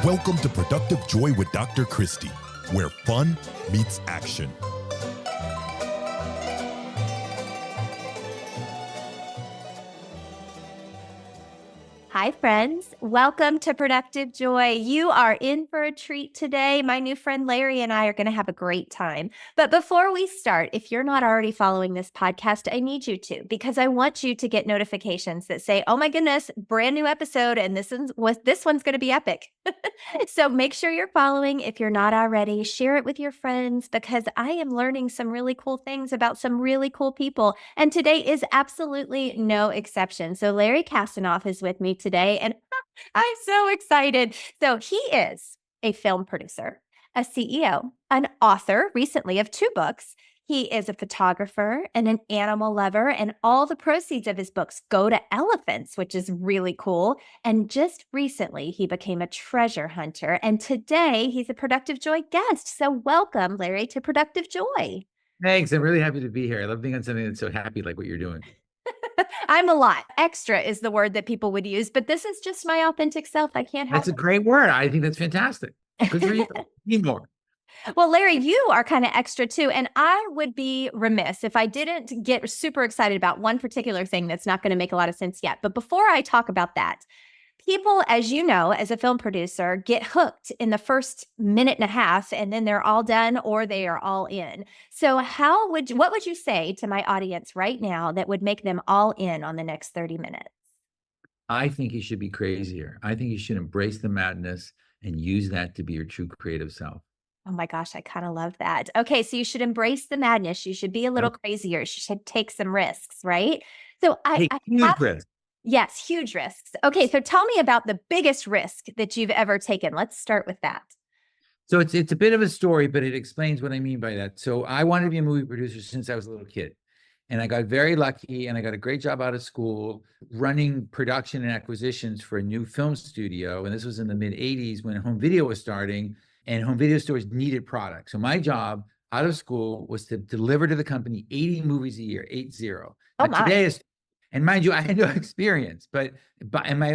Welcome to Productive Joy with Dr. Christie, where fun meets action. Hi, friends. Welcome to Productive Joy. You are in for a treat today. My new friend Larry and I are going to have a great time. But before we start, if you're not already following this podcast, I need you to, because I want you to get notifications that say, oh my goodness, brand new episode, and this one's going to be epic. So make sure you're following. If you're not already, share it with your friends, because I am learning some really cool things about some really cool people. And today is absolutely no exception. So Larry Kasanoff is with me today, and I'm so excited. So he is a film producer, a CEO, an author recently of 2 books. He is a photographer and an animal lover, and all the proceeds of his books go to elephants, which is really cool. And just recently, he became a treasure hunter, and today he's a Productive Joy guest. So welcome, Larry, to Productive Joy. Thanks. I'm really happy to be here. I love being on something that's so happy like what you're doing. I'm a lot. Extra is the word that people would use, but this is just my authentic self. I can't help That's a great word. I think that's fantastic. Good for you. Need more. Well, Larry, you are kind of extra too. And I would be remiss if I didn't get super excited about one particular thing that's not going to make a lot of sense yet. But before I talk about that, people, as you know, as a film producer, get hooked in the first minute and a half, and then they're all done or they are all in. So what would you say to my audience right now that would make them all in on the next 30 minutes? I think you should be crazier. I think you should embrace the madness and use that to be your true creative self. Oh my gosh, I kind of love that. Okay, so you should embrace the madness. You should be a little crazier. You should take some risks, right? So huge risk. Yes, huge risks. Okay, so tell me about the biggest risk that you've ever taken. Let's start with that. So it's a bit of a story, but it explains what I mean by that. So I wanted to be a movie producer since I was a little kid. And I got very lucky, and I got a great job out of school running production and acquisitions for a new film studio. And this was in the mid 80s when home video was starting, and home video stores needed product. So my job out of school was to deliver to the company 80 movies a year, 80. Oh my. Today is, and mind you, I had no experience, but my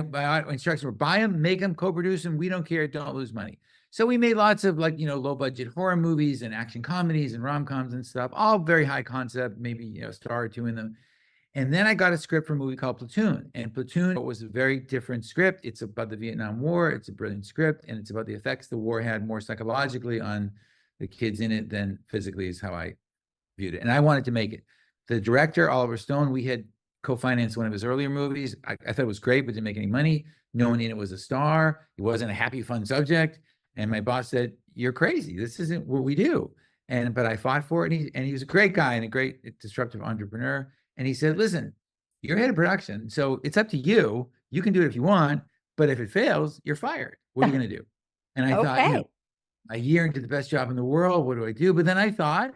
instructions were buy them, make them, co-produce them. We don't care. Don't lose money. So we made lots of low budget horror movies and action comedies and rom-coms and stuff, all very high concept, maybe a star or two in them. And then I got a script for a movie called Platoon. And Platoon was a very different script. It's about the Vietnam War. It's a brilliant script. And it's about the effects the war had more psychologically on the kids in it than physically, is how I viewed it. And I wanted to make it. The director, Oliver Stone, we had co-financed one of his earlier movies. I thought it was great, but didn't make any money. No one in it was a star. It wasn't a happy, fun subject. And my boss said, "You're crazy. This isn't what we do." But I fought for it. And he was a great guy and a great disruptive entrepreneur. And he said, "Listen, you're head of production, so it's up to you. You can do it if you want, but if it fails, you're fired. What are you going to do?" And I thought, a year into the best job in the world, what do I do? But then I thought,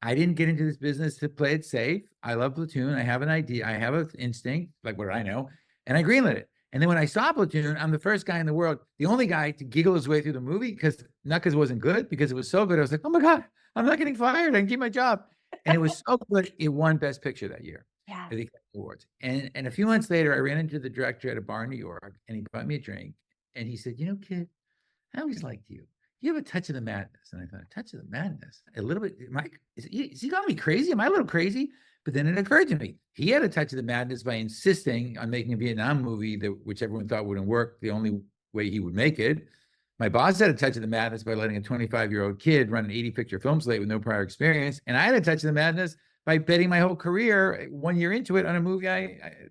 I didn't get into this business to play it safe. I love Platoon. I have an idea. I have an instinct, like what I know, and I greenlit it. And then when I saw Platoon, I'm the first guy in the world, the only guy to giggle his way through the movie, not because it wasn't good, because it was so good. I was like, oh my God, I'm not getting fired. I can keep my job. And it was so good. It won Best Picture that year. Yeah. At the awards. And a few months later, I ran into the director at a bar in New York, and he bought me a drink. And he said, kid, I always liked you. You have a touch of the madness. And I thought, a touch of the madness? A little bit. Is he calling me crazy? Am I a little crazy? But then it occurred to me, he had a touch of the madness by insisting on making a Vietnam movie which everyone thought wouldn't work, the only way he would make it. My boss had a touch of the madness by letting a 25-year-old kid run an 80-picture film slate with no prior experience. And I had a touch of the madness by betting my whole career 1 year into it on a movie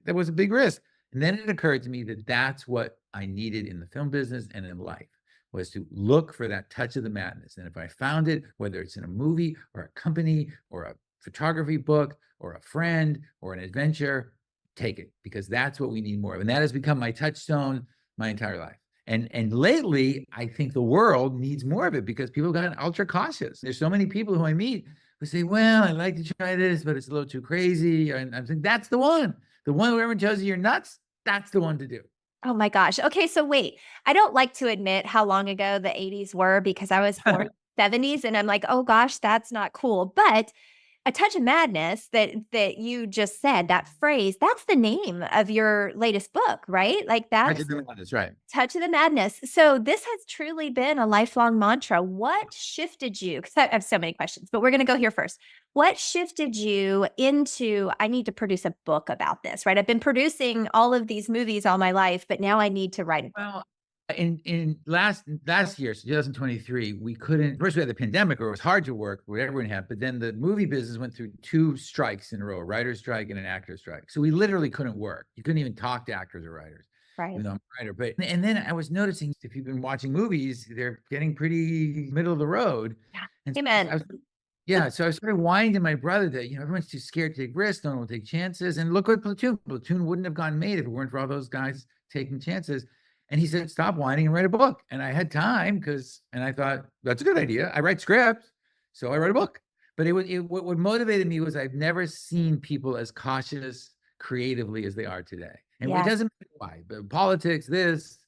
that was a big risk. And then it occurred to me that that's what I needed in the film business and in life, was to look for that touch of the madness. And if I found it, whether it's in a movie or a company or a photography book or a friend or an adventure, take it, because that's what we need more of. And that has become my touchstone my entire life. And lately, I think the world needs more of it because people got ultra cautious. There's so many people who I meet who say, well, I'd like to try this, but it's a little too crazy. And I'm saying, that's the one. The one where everyone tells you you're nuts, that's the one to do. Oh my gosh. Okay, so wait. I don't like to admit how long ago the 80s were because I was born in the 70s, and I'm like, oh gosh, that's not cool. But A Touch of Madness that you just said, that phrase, that's the name of your latest book, right? Like that's That's right. Touch of the Madness. So this has truly been a lifelong mantra. What shifted you? Because I have so many questions, but we're going to go here first. What shifted you into, I need to produce a book about this, right? I've been producing all of these movies all my life, but now I need to write a book. Well, in last year, so 2023, we couldn't. First, we had the pandemic, or it was hard to work, what everyone had. But then the movie business went through 2 strikes in a row: a writer's strike and an actor's strike. So we literally couldn't work. You couldn't even talk to actors or writers, Right. even though I'm a writer. But and then I was noticing, if you've been watching movies, they're getting pretty middle of the road. Yeah. And so Amen. so I started whining to my brother that, everyone's too scared to take risks, don't want to take chances. And look what Platoon wouldn't have gotten made if it weren't for all those guys taking chances. And he said, stop whining and write a book. And I had time and I thought, that's a good idea. I write scripts. So I wrote a book. But what motivated me was I've never seen people as cautious creatively as they are today. And Yes. it doesn't matter why, but politics, this,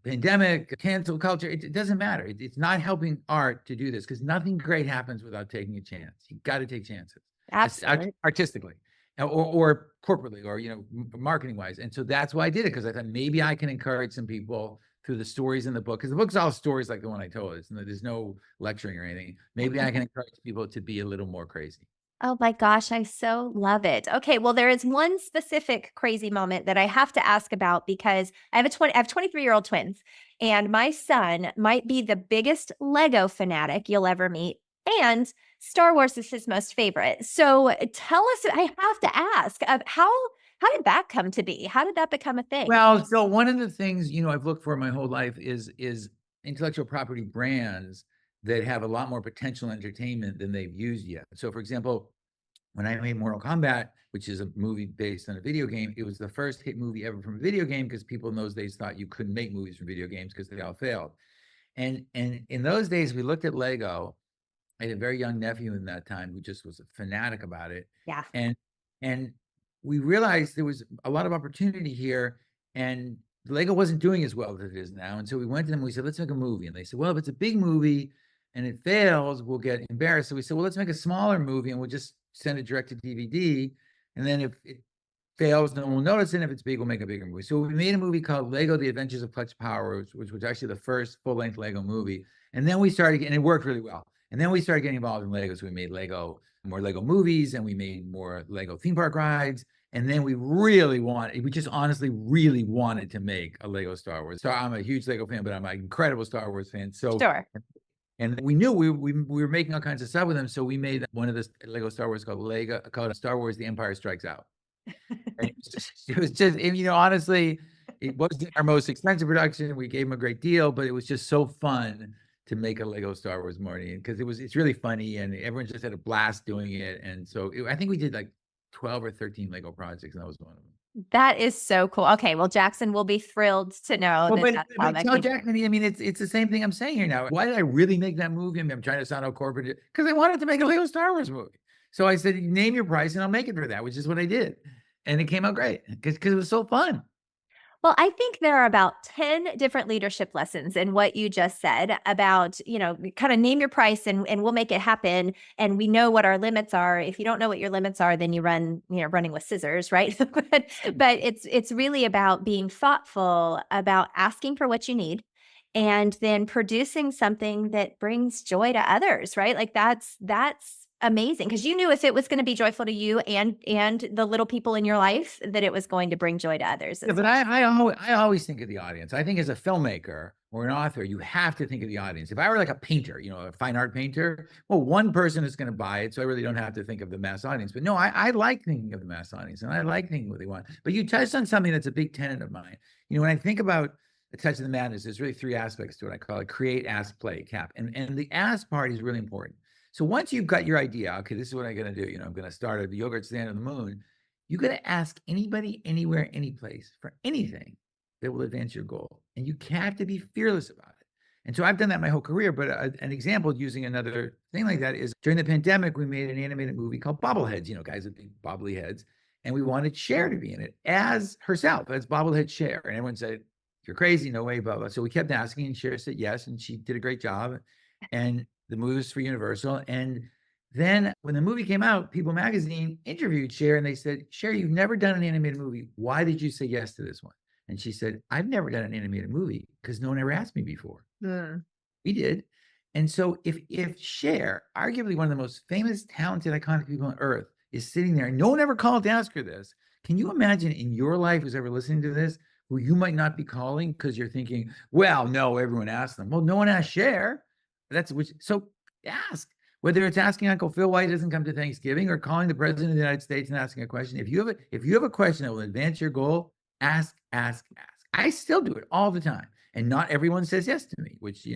pandemic, cancel culture, it doesn't matter. It's not helping art to do this, because nothing great happens without taking a chance. You got to take chances. Absolutely. Artistically or corporately, or marketing wise. And so that's why I did it, because I thought maybe I can encourage some people through the stories in the book, because the book's all stories like the one I told. There's no lecturing or anything. Maybe I can encourage people to be a little more crazy. Oh my gosh, I so love it. Okay, well, there is one specific crazy moment that I have to ask about, because I have 23-year-old twins, and my son might be the biggest Lego fanatic you'll ever meet, and Star Wars is his most favorite. So tell us, I have to ask, how did that come to be? How did that become a thing? Well, so one of the things, I've looked for my whole life is intellectual property brands that have a lot more potential entertainment than they've used yet. So, for example, when I made Mortal Kombat, which is a movie based on a video game, it was the first hit movie ever from a video game, because people in those days thought you couldn't make movies from video games because they all failed. And in those days, we looked at Lego. I had a very young nephew in that time who just was a fanatic about it. Yeah. And we realized there was a lot of opportunity here, and Lego wasn't doing as well as it is now. And so we went to them and we said, let's make a movie. And they said, well, if it's a big movie and it fails, we'll get embarrassed. So we said, well, let's make a smaller movie and we'll just send it direct to DVD. And then if it fails, no one will notice it. And if it's big, we'll make a bigger movie. So we made a movie called Lego: The Adventures of Clutch Power, which was actually the first full-length Lego movie. And then we started, and it worked really well. And then we started getting involved in Lego. So we made more Lego movies, and we made more Lego theme park rides. And then we just honestly really wanted to make a Lego Star Wars. So I'm a huge Lego fan, but I'm an incredible Star Wars fan. So Sure. And we knew we were making all kinds of stuff with them. So we made one of the Lego Star Wars called Star Wars: The Empire Strikes Out. And it was just, honestly, it wasn't our most expensive production. We gave them a great deal, but it was just so fun to make a Lego Star Wars movie, because it's really funny, and everyone just had a blast doing it. And so I think we did like 12 or 13 Lego projects, and that was one of them. That is so cool. Okay, well, Jackson will be thrilled to know that's how that came. Jackson, it's the same thing I'm saying here now. Why did I really make that movie? I'm trying to sound all corporate, because I wanted to make a Lego Star Wars movie. So I said, name your price and I'll make it for that, which is what I did. And it came out great, because it was so fun. Well, I think there are about 10 different leadership lessons in what you just said about, kind of name your price and we'll make it happen. And we know what our limits are. If you don't know what your limits are, then you run, running with scissors, right? but it's really about being thoughtful about asking for what you need, and then producing something that brings joy to others, right? Like that's amazing, because you knew if it was going to be joyful to you and the little people in your life, that it was going to bring joy to others. Yeah, but I always think of the audience. I think as a filmmaker or an author, you have to think of the audience. If I were like a painter, a fine art painter, well, one person is going to buy it, so I really don't have to think of the mass audience. But no, I like thinking of the mass audience, and I like thinking what they want. But you touched on something that's a big tenet of mine. When I think about A Touch of the Madness, there's really 3 aspects to it. I call it create, ask, play, cap. And the ask part is really important. So once you've got your idea, okay, this is what I'm going to do. I'm going to start a yogurt stand on the moon. You got to ask anybody, anywhere, any place for anything that will advance your goal. And you have to be fearless about it. And so I've done that my whole career. But an example using another thing like that is during the pandemic, we made an animated movie called Bobbleheads, guys with big bobbly heads. And we wanted Cher to be in it as herself, as Bobblehead Cher. And everyone said, you're crazy, no way, blah, blah. So we kept asking, and Cher said yes. And she did a great job. And the movie was for Universal. And Then when the movie came out, People Magazine interviewed Cher and they said, Cher, you've never done an animated movie. Why did you say yes to this one? And she said, I've never done an animated movie because no one ever asked me before. Mm. We did. And so if Cher, arguably one of the most famous, talented, iconic people on earth, is sitting there and no one ever called to ask her this, can you imagine in your life who's ever listening to this, who you might not be calling because you're thinking, well, no, everyone asked them. Well, no one asked Cher. So ask. Whether it's asking Uncle Phil why he doesn't come to Thanksgiving or calling the president of the United States and asking a question. If you have a question that will advance your goal, ask. I still do it all the time. And not everyone says yes to me, which,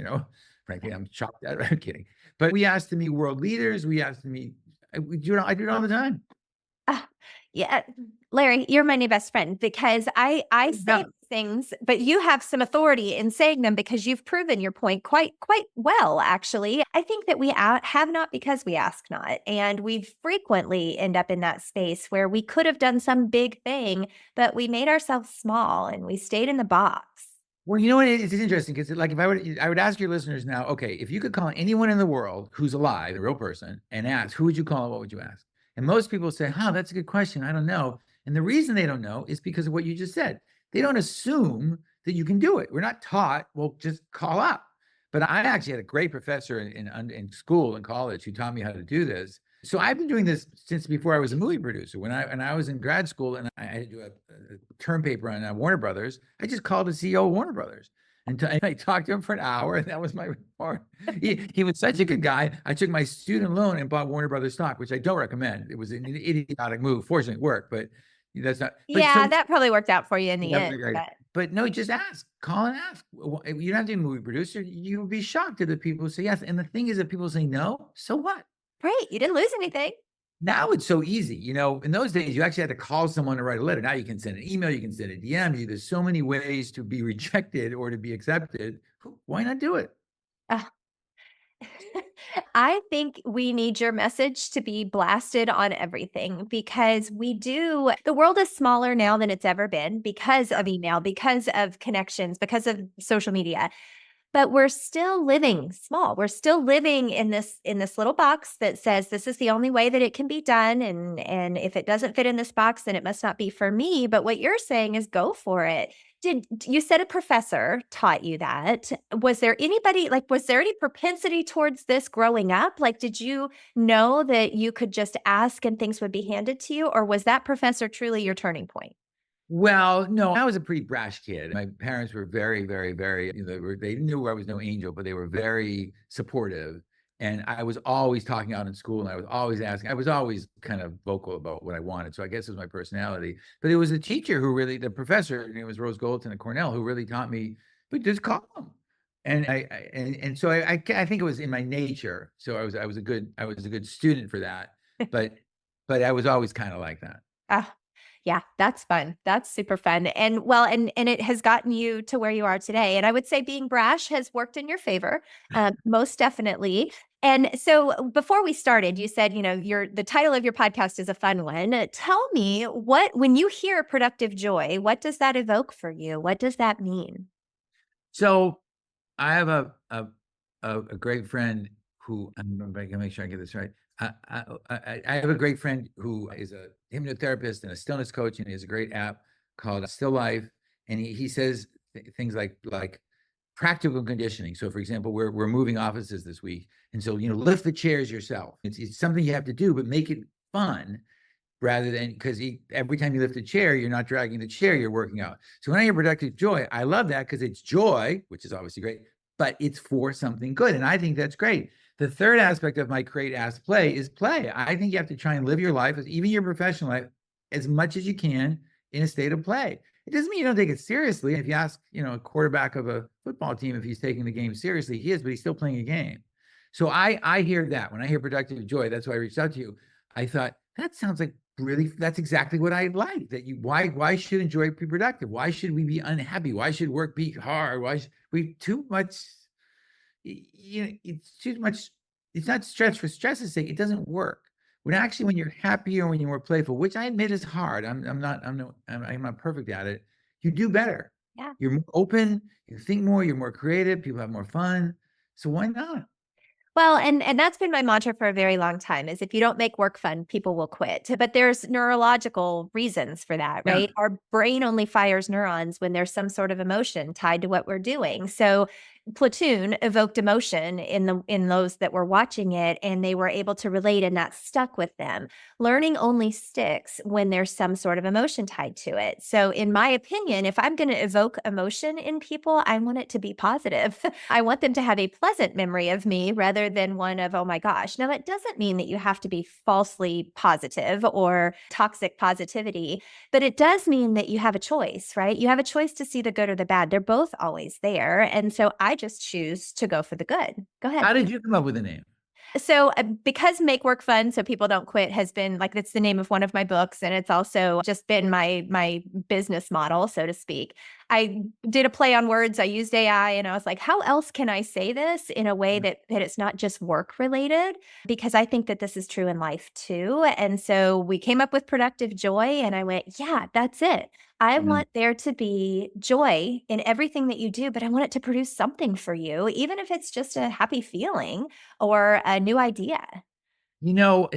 frankly, I'm shocked at. I'm kidding. But we ask to meet world leaders. We ask to meet, I do it all the time. Yeah, Larry, you're my new best friend because I say things, but you have some authority in saying them because you've proven your point quite well, actually. I think that we have not because we ask not, and we frequently end up in that space where we could have done some big thing, but we made ourselves small and we stayed in the box. Well, you know what? It's interesting because, like, I would ask your listeners now, okay, if you could call anyone in the world who's alive, a real person, and ask, who would you call and what would you ask? And most people say, that's a good question. I don't know. And the reason they don't know is because of what you just said. They don't assume that you can do it. We're not taught, well, just call up. But I actually had a great professor in school and college who taught me how to do this. So I've been doing this since before I was a movie producer. When I was in grad school and I had to do a term paper on Warner Brothers, I just called the CEO of Warner Brothers. And I talked to him for an hour, and that was my report. He was such a good guy. I took my student loan and bought Warner Brothers stock, which I don't recommend. It was an idiotic move. Fortunately, it worked, but that's not. Yeah, that probably worked out for you in the end. But no, just ask. Call and ask. You don't have to be a movie producer. You'll be shocked at the people who say yes. And the thing is, if people say no, so what? Right. You didn't lose anything. Now it's so easy. In those days, you actually had to call someone to write a letter. Now you can send an email, you can send a DM. There's so many ways to be rejected or to be accepted. Why not do it? I think we need your message to be blasted on everything because the world is smaller now than it's ever been because of email, because of connections, because of social media. But we're still living small. We're still living in this little box that says this is the only way that it can be done. And if it doesn't fit in this box, then it must not be for me. But what you're saying is go for it. You said a professor taught you that? Was there any propensity towards this growing up? Like, did you know that you could just ask and things would be handed to you? Or was that professor truly your turning point? Well, no, I was a pretty brash kid. My parents were very, very, very, they knew I was no angel, but they were very supportive. And I was always talking out in school and I was always asking, I was always kind of vocal about what I wanted. So I guess it was my personality. But it was the teacher the professor, her name was Rose Goldton at Cornell, who really taught me, but just call them. And so I think it was in my nature. So I was a good student for that. But I was always kind of like that. Yeah, that's fun. That's super fun. And well, and it has gotten you to where you are today. And I would say being brash has worked in your favor, most definitely. And so before we started, you said, the title of your podcast is a fun one. Tell me when you hear productive joy, what does that evoke for you? What does that mean? So I have a great friend who, I'm going to make sure I get this right. I have a great friend who is a hypnotherapist and a stillness coach, and he has a great app called Still Life. And he says things like practical conditioning. So, for example, we're moving offices this week, and so lift the chairs yourself. It's something you have to do, but make it fun rather than because every time you lift a chair, you're not dragging the chair, you're working out. So when I hear productive joy, I love that because it's joy, which is obviously great, but it's for something good, and I think that's great. The third aspect of my create, ask, play is play. I think you have to try and live your life, even your professional life, as much as you can in a state of play. It doesn't mean you don't take it seriously. If you ask, a quarterback of a football team if he's taking the game seriously, he is, but he's still playing a game. So I hear that. When I hear productive joy, that's why I reached out to you. I thought, that sounds like that's exactly what I like. Why should joy be productive? Why should we be unhappy? Why should work be hard? Why should we too much? It's too much. It's not stress for stress's sake. It doesn't work. When you're happy or when you're more playful, which I admit is hard. I'm not perfect at it. You do better. Yeah. You're more open. You think more. You're more creative. People have more fun. So why not? Well, and that's been my mantra for a very long time is if you don't make work fun, people will quit. But there's neurological reasons for that, Yeah. right? Our brain only fires neurons when there's some sort of emotion tied to what we're doing. So Platoon evoked emotion in those that were watching it, and they were able to relate, and that stuck with them. Learning only sticks when there's some sort of emotion tied to it. So in my opinion, if I'm going to evoke emotion in people, I want it to be positive. I want them to have a pleasant memory of me rather than one of, oh my gosh. Now, that doesn't mean that you have to be falsely positive or toxic positivity, but it does mean that you have a choice, right? You have a choice to see the good or the bad. They're both always there. And so I just choose to go for the good. Go ahead. How did you come up with the name? So, because Make Work Fun So People Don't Quit has been like, it's the name of one of my books, and it's also just been my business model, so to speak. I did a play on words. I used AI, and I was like, how else can I say this in a way that it's not just work related? Because I think that this is true in life too. And so we came up with Productive Joy, and I went, yeah, that's it. I want there to be joy in everything that you do, but I want it to produce something for you, even if it's just a happy feeling or a new idea.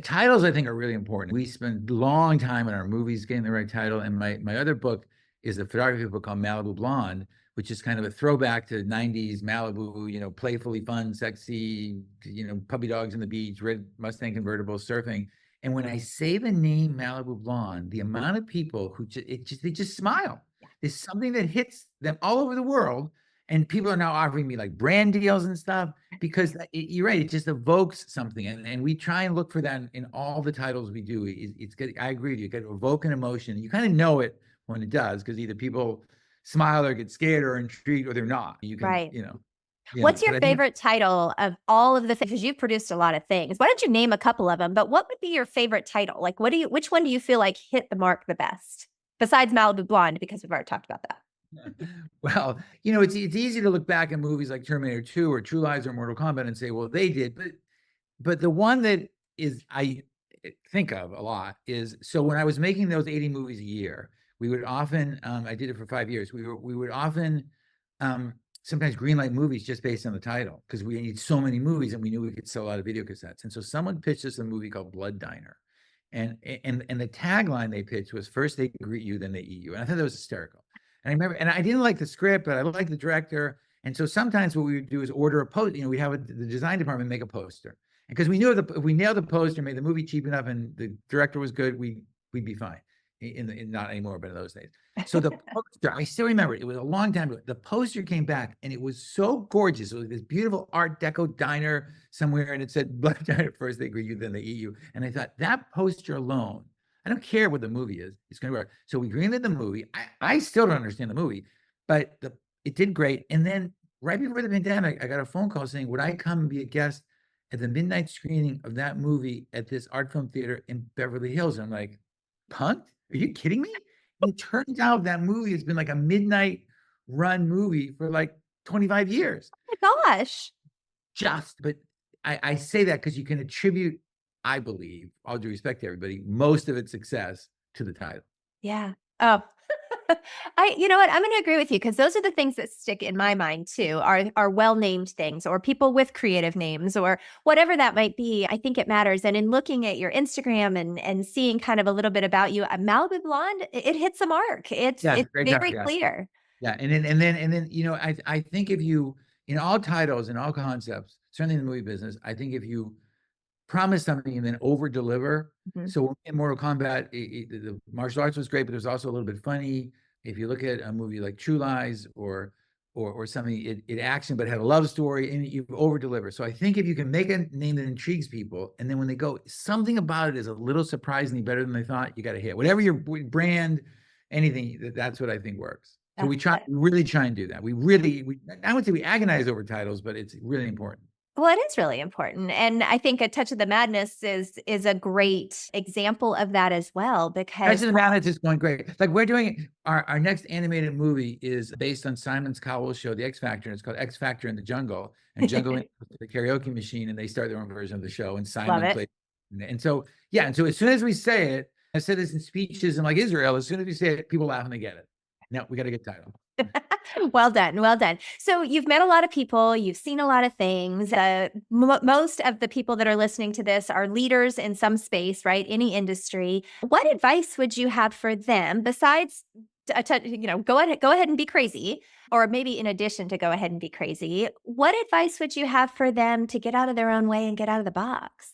Titles I think are really important. We spend a long time in our movies getting the right title. And my other book is a photography book called Malibu Blonde, which is kind of a throwback to 90s Malibu, playfully fun, sexy, puppy dogs on the beach, red Mustang convertible, surfing. And when I say the name Malibu Blonde, the amount of people who they just smile. There's something that hits them all over the world. And people are now offering me like brand deals and stuff because you're right. It just evokes something. And we try and look for that in all the titles we do. It's good. I agree with you. You got to evoke an emotion. You kind of know it when it does, because either people smile or get scared or intrigued or they're not. You can, Right. Yeah, What's your but I think favorite title of all of the things? Because you've produced a lot of things. Why don't you name a couple of them? But what would be your favorite title? Like, which one do you feel like hit the mark the best? Besides Malibu Blonde, because we've already talked about that. well, it's easy to look back at movies like Terminator 2 or True Lies or Mortal Kombat and say, well, they did. But the one that I think of a lot is, so when I was making those 80 movies a year, we would often, I did it for 5 years. We would often sometimes greenlight movies just based on the title, because we need so many movies and we knew we could sell a lot of video cassettes. And so someone pitched us a movie called Blood Diner. And the tagline they pitched was, first they greet you, then they eat you. And I thought that was hysterical. And I remember, and I didn't like the script, but I liked the director. And so sometimes what we would do is order a poster. We have the design department make a poster. Because we knew if we nailed the poster, made the movie cheap enough, and the director was good, we'd be fine. Not anymore, but in those days. So the poster, I still remember it. It was a long time ago. The poster came back, and it was so gorgeous. It was this beautiful Art Deco diner somewhere, and it said, "Blood Diner, first they greet you, then they eat you." And I thought, that poster alone, I don't care what the movie is, it's going to work. So we greenlit the movie. I still don't understand the movie, but it did great. And then right before the pandemic, I got a phone call saying, would I come and be a guest at the midnight screening of that movie at this art film theater in Beverly Hills? And I'm like, punked? Are you kidding me? And it turns out that movie has been like a midnight run movie for like 25 years. Oh my gosh. But I say that because you can attribute, I believe, all due respect to everybody, most of its success to the title. Yeah. Oh, you know what? I'm going to agree with you, because those are the things that stick in my mind too, are well-named things, or people with creative names, or whatever that might be. I think it matters. And in looking at your Instagram and seeing kind of a little bit about you, Malibu Blonde, it hits a mark. It's very clear. Yeah. And then, I think if you, in all titles and all concepts, certainly in the movie business, I think if you promise something and then over deliver. So in Mortal Kombat, the martial arts was great, but there's also a little bit funny. If you look at a movie like True Lies or something, it action but had a love story, and you over deliver. So I think if you can make a name that intrigues people, and then when they go, something about it is a little surprisingly better than they thought, you got to hit whatever your brand, anything. That's what I think works. So we really try and do that. I would say we agonize over titles, but it's really important. Well, it is really important. And I think A Touch of the Madness is a great example of that as well, because Touch of the Madness is going great. Like, we're doing our next animated movie is based on Simon Cowell's show, The X Factor, and it's called X Factor in the Jungle. And Jungle the karaoke machine, and they start their own version of the show. And Simon played. And so, yeah. And so as soon as we say it, I said this in speeches in like Israel, as soon as we say it, people laugh and they get it. No, we got a good title. Well done. Well done. So you've met a lot of people, you've seen a lot of things. Most of the people that are listening to this are leaders in some space, right? Any industry. What advice would you have for them besides, go ahead and be crazy, or maybe in addition to go ahead and be crazy? What advice would you have for them to get out of their own way and get out of the box?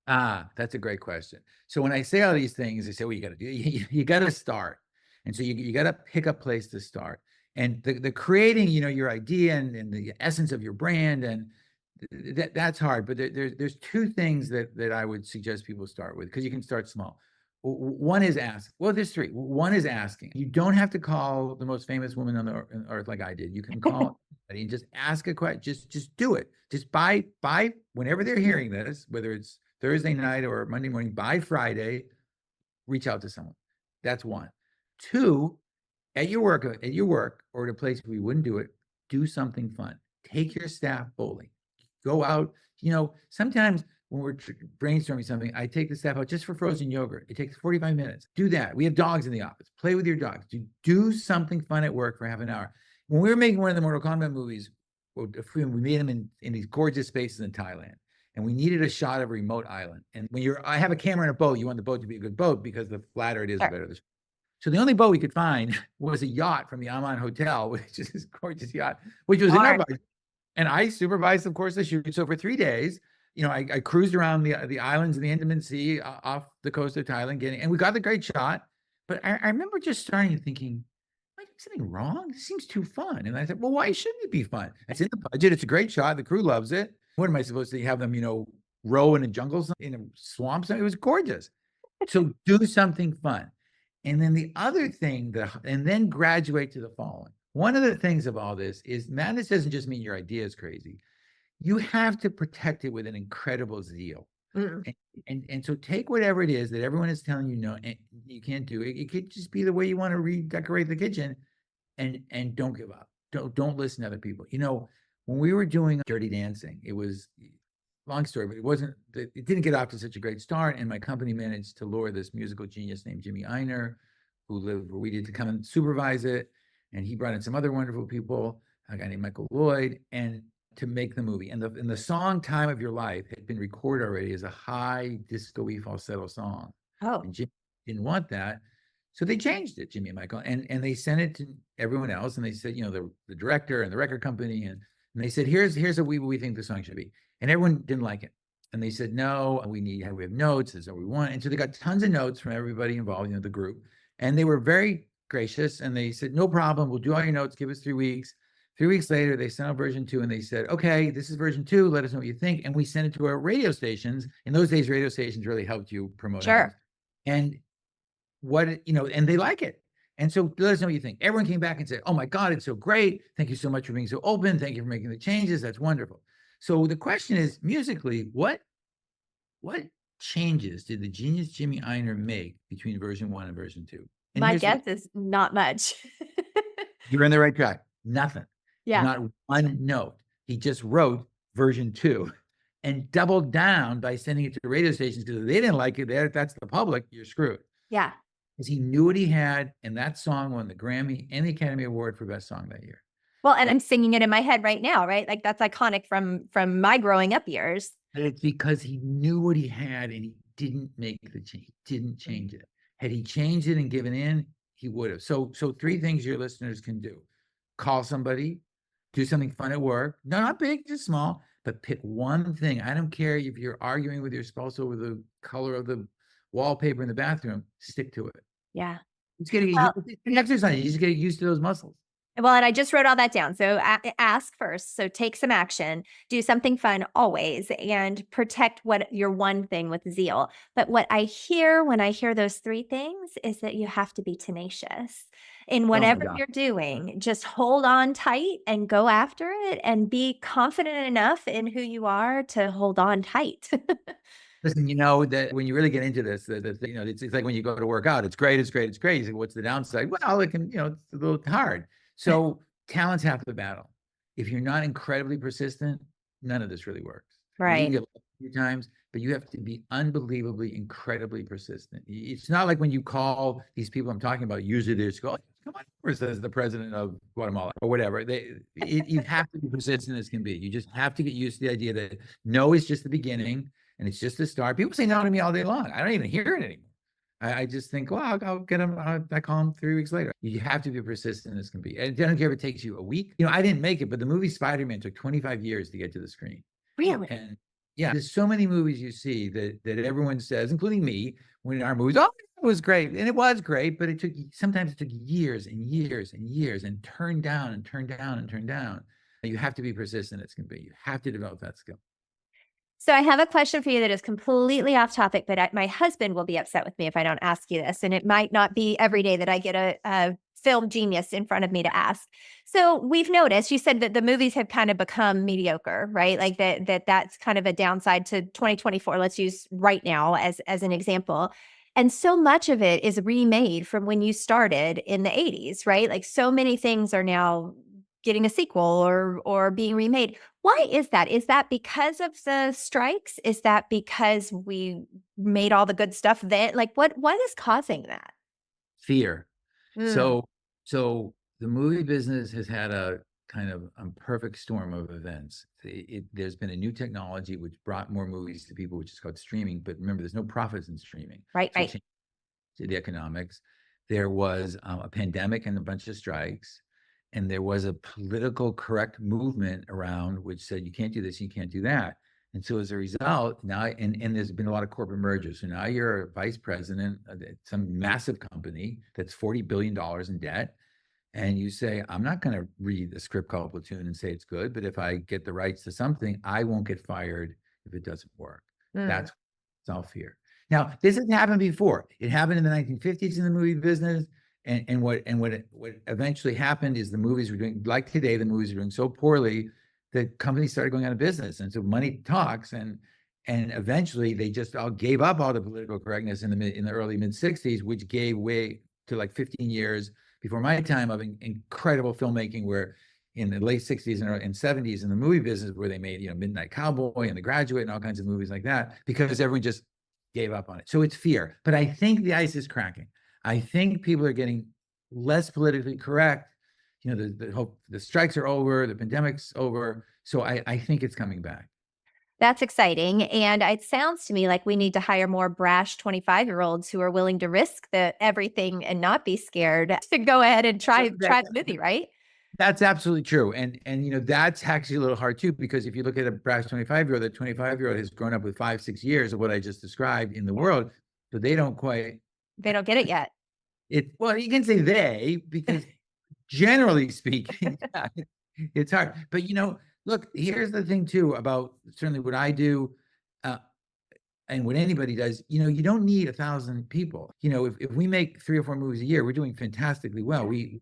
That's a great question. So when I say all these things, they say, well, you got to do, you got to start. And so you got to pick a place to start. And the creating, your idea and the essence of your brand, and that's hard. But there's two things that I would suggest people start with, because you can start small. One is ask. Well, there's three. One is asking. You don't have to call the most famous woman on the earth like I did. You can call anybody and just ask a question. Just do it. Just by whenever they're hearing this, whether it's Thursday night or Monday morning, by Friday, reach out to someone. That's one. Two, at your work or at a place where you wouldn't do it, do something fun. Take your staff bowling. Go out. Sometimes when we're brainstorming something, I take the staff out just for frozen yogurt. It takes 45 minutes. Do that. We have dogs in the office. Play with your dogs. Do something fun at work for half an hour. When we were making one of the Mortal Kombat movies, we made them in these gorgeous spaces in Thailand. And we needed a shot of a remote island. And when I have a camera in a boat, you want the boat to be a good boat, because the flatter it is, the better the shot. So the only boat we could find was a yacht from the Aman Hotel, which is this gorgeous yacht, which was in our budget. And I supervised, of course, the shoot. So for 3 days, I cruised around the islands in the Andaman Sea off the coast of Thailand, and we got the great shot. But I remember just starting and thinking, am I doing something wrong? This seems too fun. And I said, well, why shouldn't it be fun? It's in the budget. It's a great shot. The crew loves it. What am I supposed to have them, row in a jungle, in a swamp? It was gorgeous. So do something fun. And then the other thing and then graduate to the following. One of the things of all this is madness doesn't just mean your idea is crazy. You have to protect it with an incredible zeal. And so take whatever it is that everyone is telling you no, and you can't do it. It could just be the way you want to redecorate the kitchen, and don't give up. Don't listen to other people. When we were doing Dirty Dancing, it was long story, but it didn't get off to such a great start. And my company managed to lure this musical genius named Jimmy Einer, who lived where we did, to come and supervise it. And he brought in some other wonderful people, a guy named Michael Lloyd, and to make the movie. And the song Time of Your Life had been recorded already as a high disco-y falsetto song. Oh. And Jimmy didn't want that. So they changed it, Jimmy and Michael, and they sent it to everyone else. And they said, the director and the record company, and they said, here's what we think the song should be. And everyone didn't like it. And they said, no, we have notes. This is what we want. And so they got tons of notes from everybody involved, the group. And they were very gracious. And they said, no problem. We'll do all your notes. Give us 3 weeks. 3 weeks later, they sent out version 2, and they said, okay, this is version 2. Let us know what you think. And we sent it to our radio stations. In those days, radio stations really helped you promote. Sure. And and they like it. And so let us know what you think. Everyone came back and said, oh my God, it's so great. Thank you so much for being so open. Thank you for making the changes. That's wonderful. So the question is, musically, what changes did the genius Jimmy Einer make between version 1 and version 2? And my guess is not much. You're in the right track. Nothing. Yeah. Not one note. He just wrote version 2 and doubled down by sending it to the radio stations, because if they didn't like it, that's the public, you're screwed. Yeah. Because he knew what he had, and that song won the Grammy and the Academy Award for Best Song that year. Well, and I'm singing it in my head right now, right? Like, that's iconic from my growing up years. And it's because he knew what he had, and he didn't make the change. He didn't change it. Had he changed it and given in, he would have. So 3 things your listeners can do: call somebody, do something fun at work. No, not big, just small, but pick one thing. I don't care if you're arguing with your spouse over the color of the wallpaper in the bathroom. Stick to it. Yeah. It's getting exercise. You just get used to those muscles. Well, and I just wrote all that down. So ask first. So take some action, do something fun always, and protect your one thing with zeal. But what I hear when I hear those 3 things is that you have to be tenacious in whatever you're doing. Just hold on tight and go after it, and be confident enough in who you are to hold on tight. Listen, that when you really get into this, it's like when you go to work out. It's great. You say, what's the downside? Well, it can, it's a little hard. So talent's half the battle. If you're not incredibly persistent, none of this really works. Right. You can get a few times, but you have to be unbelievably, incredibly persistent. It's not like when you call these people I'm talking about, usually they just go, come on over, says the president of Guatemala or whatever. You have to be persistent as can be. You just have to get used to the idea that no is just the beginning and it's just the start. People say no to me all day long. I don't even hear it anymore. I just think, well, I'll get them. I call them 3 weeks later. You have to be persistent as can be. And I don't care if it takes you a week. I didn't make it, but the movie Spider-Man took 25 years to get to the screen. Really? And yeah, there's so many movies you see that everyone says, including me, when our movies, oh, it was great. And it was great, but sometimes it took years and years and years and turned down and turned down and turned down. You have to be persistent as can be. You have to develop that skill. So I have a question for you that is completely off topic, but my husband will be upset with me if I don't ask you this. And it might not be every day that I get a film genius in front of me to ask. So we've noticed, you said that the movies have kind of become mediocre, right? Like that's kind of a downside to 2024. Let's use right now as an example. And so much of it is remade from when you started in the 80s, right? Like so many things are now getting a sequel or being remade. Why is that? Is that because of the strikes? Is that because we made all the good stuff then? Like what is causing that? Fear. Mm, So the movie business has had a kind of perfect storm of events. There's been a new technology which brought more movies to people, which is called streaming. But remember, there's no profits in streaming. right, So it right. changed the economics. There was a pandemic and a bunch of strikes. And there was a political correct movement around which said, you can't do this, you can't do that. And so as a result, now, and there's been a lot of corporate mergers. So now you're a vice president of some massive company that's $40 billion in debt. And you say, I'm not going to read a script called Platoon and say it's good, but if I get the rights to something, I won't get fired if it doesn't work. Mm, That's self-fear. Now, this hasn't happened before. It happened in the 1950s in the movie business. And what eventually happened is the movies were doing, like today, the movies are doing so poorly that companies started going out of business. And so money talks, and eventually they just all gave up all the political correctness in the early mid 60s, which gave way to like 15 years before my time of incredible filmmaking, where in the late 60s and 70s in the movie business, where they made, Midnight Cowboy and The Graduate and all kinds of movies like that, because everyone just gave up on it. So it's fear. But I think the ice is cracking. I think people are getting less politically correct. The strikes are over, the pandemic's over. So I think it's coming back. that's exciting. And it sounds to me like we need to hire more brash 25-year-olds who are willing to risk everything and not be scared to go ahead and try the movie, right? That's absolutely true. And that's actually a little hard too, because if you look at a brash 25-year-old, that 25-year-old has grown up with 5-6 years of what I just described in the world. So they don't quite They don't get it yet. well, you can say they, because generally speaking, yeah, it's hard. But look, here's the thing too about certainly what I do, and what anybody does. You don't need 1,000 people. If we make 3 or 4 movies a year, we're doing fantastically well. We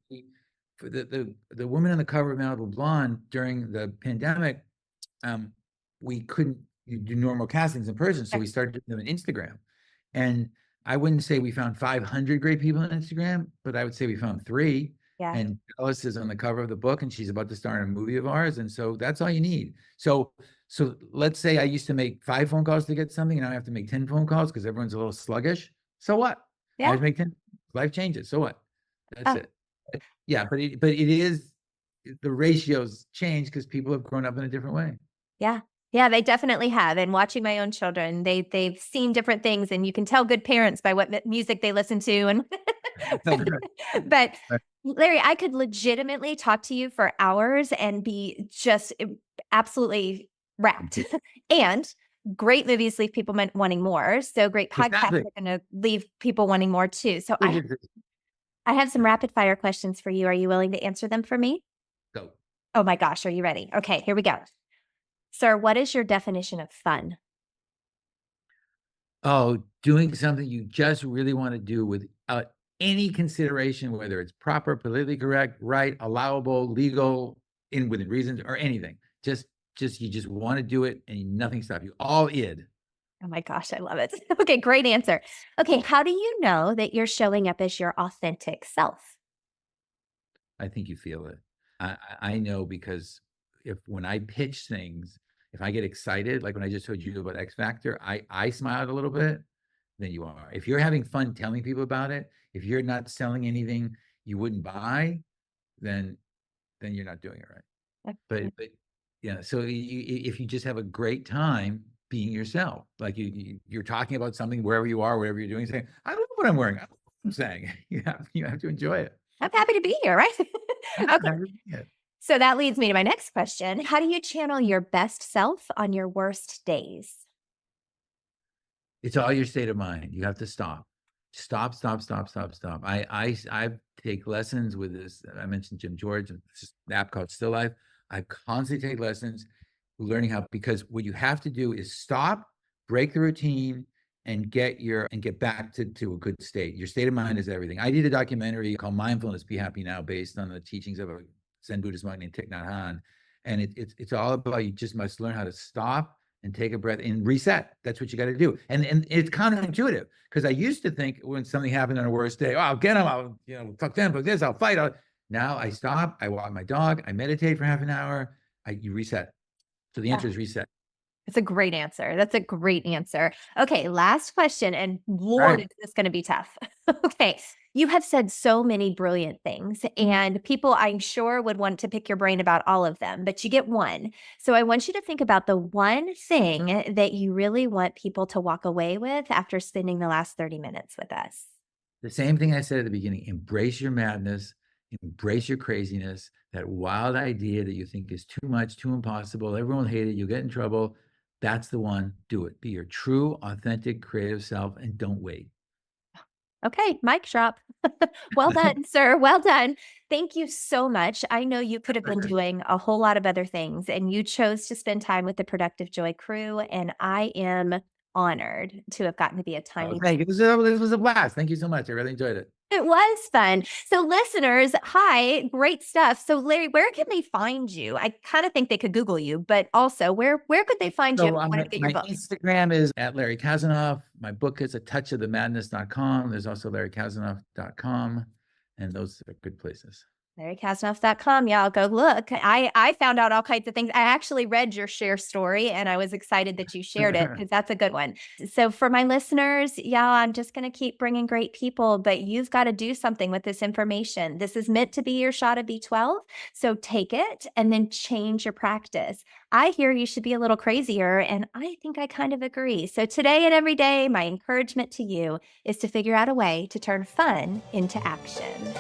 for the woman on the cover of Malibu Blonde during the pandemic, we couldn't do normal castings in person, so we started doing them on Instagram. And I wouldn't say we found 500 great people on Instagram, but I would say we found 3. Yeah. And Alice is on the cover of the book, and she's about to star in a movie of ours. And so that's all you need. So let's say I used to make 5 phone calls to get something, and now I have to make 10 phone calls because everyone's a little sluggish. So what? I have to make 10. Life changes. So what? That's it. Yeah, but it is, the ratios change because people have grown up in a different way. Yeah. Yeah, they definitely have. And watching my own children, they've seen different things, and you can tell good parents by what music they listen to. And but Larry, I could legitimately talk to you for hours and be just absolutely wrapped. And great movies leave people wanting more. So great podcasts are going to leave people wanting more too. So I have some rapid fire questions for you. Are you willing to answer them for me? Go. Oh my gosh, are you ready? Okay, here we go. Sir, what is your definition of fun? Oh, doing something you just really want to do without any consideration, whether it's proper, politically correct, right, allowable, legal, within reason, or anything. Just you just want to do it, and nothing stops you. All id. Oh my gosh, I love it. Okay, great answer. Okay, how do you know that you're showing up as your authentic self? I think you feel it. I know, because when I pitch things, if I get excited, like when I just told you about X Factor, I smiled a little bit, then you are. If you're having fun telling people about it, if you're not selling anything, you wouldn't buy, then you're not doing it right. But yeah, so if you just have a great time being yourself, like you're talking about something wherever you are, whatever you're doing, saying, I love what I'm wearing. I love what I'm saying. You have to enjoy it. I'm happy to be here, right? Yeah, Okay. So that leads me to my next question. How do you channel your best self on your worst days? It's all your state of mind. You have to stop. Stop, stop, stop, stop, stop. I take lessons with this. I mentioned Jim George, this app called Still Life. I constantly take lessons, learning how, because what you have to do is stop, break the routine, and get back to a good state. Your state of mind is everything. I did a documentary called Mindfulness, Be Happy Now, based on the teachings of a Zen Buddhist monk named Thich Nhat Hanh. And it's all about, you just must learn how to stop and take a breath and reset. That's what you got to do. And it's counterintuitive, because I used to think when something happened on a worst day, oh, I'll get them, I'll, fuck them, fuck this, I'll fight. Now I stop, I walk my dog, I meditate for half an hour, you reset. So the answer is reset. That's a great answer. That's a great answer. Okay, last question. And Lord, is this going to be tough? Okay. You have said so many brilliant things, and people, I'm sure, would want to pick your brain about all of them, but you get one. So I want you to think about the one thing that you really want people to walk away with after spending the last 30 minutes with us. The same thing I said at the beginning: embrace your madness, embrace your craziness, that wild idea that you think is too much, too impossible, everyone will hate it, you'll get in trouble. That's the one. Do it. Be your true, authentic, creative self, and don't wait. Okay, mic drop. Well done, sir. Well done. Thank you so much. I know you could have been doing a whole lot of other things, and you chose to spend time with the Productive Joy crew, and I am honored to have gotten to be a tiny. Thank you. This was a blast. Thank you so much. I really enjoyed it. It was fun. So listeners, hi, great stuff. So Larry, where can they find you? I kind of think they could Google you, but also where could they find you if they wanted to get your My book? Instagram is at Larry Kasanoff. My book is atouchofthemadness.com. There's also larrykasanoff.com, and those are good places. LarryKasanoff.com. Y'all go look. I found out all kinds of things. I actually read your share story, and I was excited that you shared it, because that's a good one. So for my listeners, y'all, I'm just going to keep bringing great people, but you've got to do something with this information. This is meant to be your shot of B12. So take it and then change your practice. I hear you should be a little crazier, and I think I kind of agree. So today and every day, my encouragement to you is to figure out a way to turn fun into action.